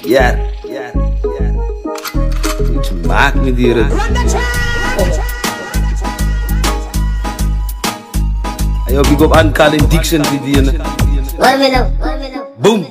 Ja. Iets maakt met die rit. Ayo, big up aan Colin Dixon die ene. Boom.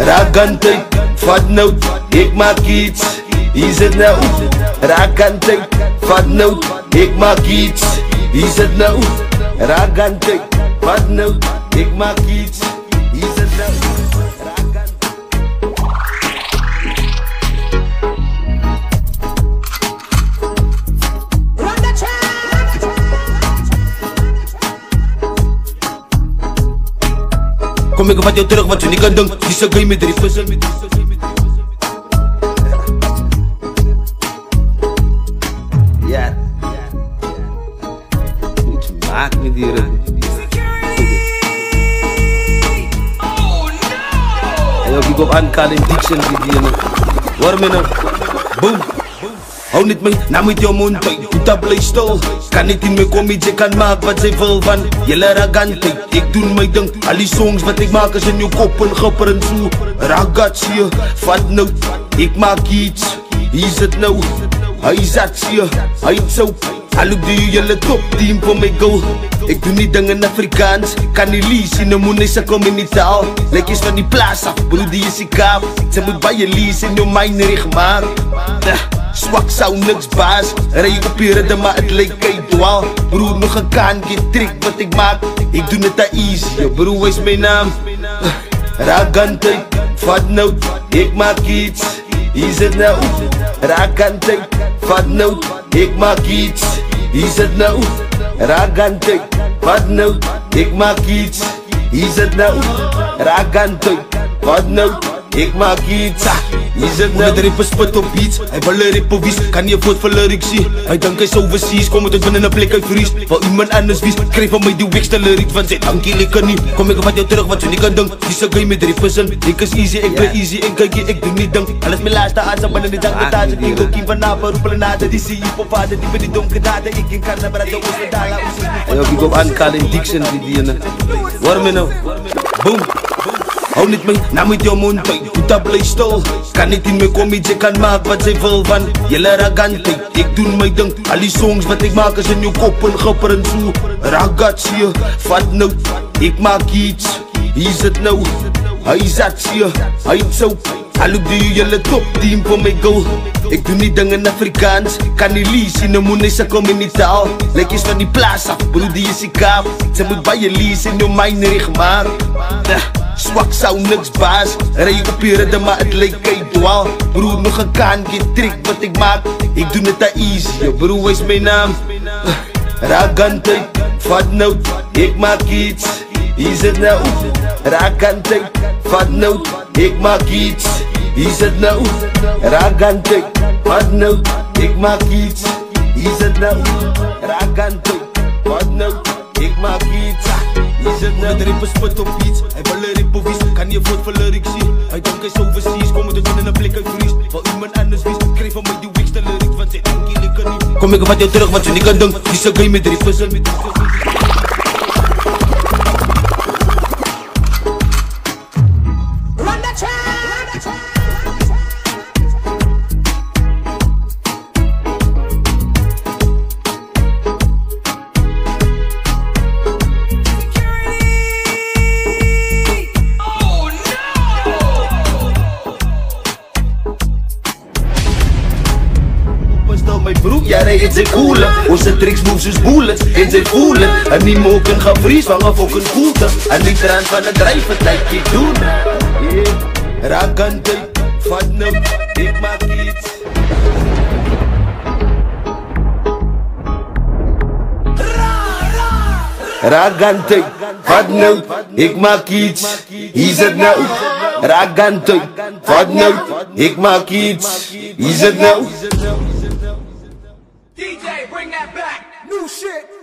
Raakantyd, vat nout, ek maak iets. Hier sit nou. Raakantyd, vat nout, ek maak iets. Hier sit nou. Raakantyd, vat nout, ek maak iets. Hier sit nou. Kom ek vat jou terug wat jy nie kan dink. Dis 'n game met 3 puzzle. Ja. Iets maak met die rit. Ayo, big up aan Colin Dixon die ene. Hoor my nou. Boom. Hou net my, nou met jou mond uit. Puta bly stil. Kan niet in my kom, jy kan maak wat sy wil van. Jylle ragantheid, ek doen my ding. Al die songs wat ek maak is in jou kop en gipper en so. Ragatsie, vat nou, ek maak iets. Hier sit nou, hy zat sie, hy soap. Hallo die jylle top team vir my go. Ek doen die ding in Afrikaans. Kan nie lees in die moene sy kom in die taal. Lyk is van die plaas af, broer die is die kaap. Sy moet baie lees in jou mind recht maak. Swak sou niks baas. Rij op die ridde maar het lyk kei dwaal. Broer nog een kaantje trick wat ek maak. Ek doen het a easy, broer is my naam. Raakantyd, vat nout, ek maak iets. Hier sit nou. Raakantyd, vat nout, ek maak iets. Hier sit nou. Raakantyd, vat nout, ek maak iets. Hier sit nou. Raakantyd, vat nout, ek maak iets. Hier sit nou. Met rippe spit op iets. Hy wil een rippe wies. Kan jy voort vir lyric sien? Hy dink hy is overseas. Kom het binnen een plek uit vries. Wil iemand anders wies. Krijg van my die wekste lyric. Want sy dankie lekker nie. Kom ek vat jou terug wat jy nie kan dink. Die se game met rippe sin. Ek is easy, ek bly easy. En kyk jy, ek doen nie ding. Alles my laaste aansa binnen die dankbetage. Ek ook kiem vanavond roepel nade. Die sê jy op vader. Die vir die donker dade. Ek ken karna brad jou oos verdala. Ayo, big up aan Colin Dixon die ene. Hoor my nou. Boom. Hou net my, nou met jou mond uit. Puta bly stil. Kan niet in my kom, jy kan maak wat sy wil van. Jylle ragantyd, ek doen my ding. Al die songs wat ek maak is in jou kop en gipper en so. Ragatsie, vat nout, ek maak iets. Hier sit nou, hy zat sie, hy soap. Hallo die jylle top team vir my go. Ek doen die ding in Afrikaans. Kan nie lees in die moene sy kom in die taal. Lyk is van die plaas af, broer die is die kaap. Sy moet baie lees in jou mind recht maak. Swak sou niks baas. Rij op die ridde maar het lyk kei dwaal. Broer nog een kaantje trick wat ek maak. Ek doen het a easy, broer is my naam. Raakantyd, vat nout, ek maak iets. Hier sit nou. Raakantyd, vat nout, ek maak iets. Hier sit nou. Raakantyd, vat nout, ek maak iets. Hier sit nou. Raakantyd, vat nout, ek maak iets. Hier sit nou. Met rippe spit op iets. Hy wil een rippe wies. Kan jy voort vir lyric sien? Hy dink hy is overseas. Kom het in een plek uit vries. Wil iemand anders wies. Krijg van my die wekste lyric. Want sy dankie lekker nie. Kom ek vat jou terug wat jy nie kan dink. Die se game met rippe sin. My broek, ja, hy het sy koele. Onze tricks move soos bullets. En sy voel het. En die moken gaan vries van een fucking koelte. En die trant van het drijf, het lijkt die doen. Raakantyd, vat nou. ik maak iets. Ragantoi, wat nou, ik maak iets. Hier zit nou, Ragantoi, wat nou, ik maak iets. Hier zit nou. DJ, bring that back. New shit.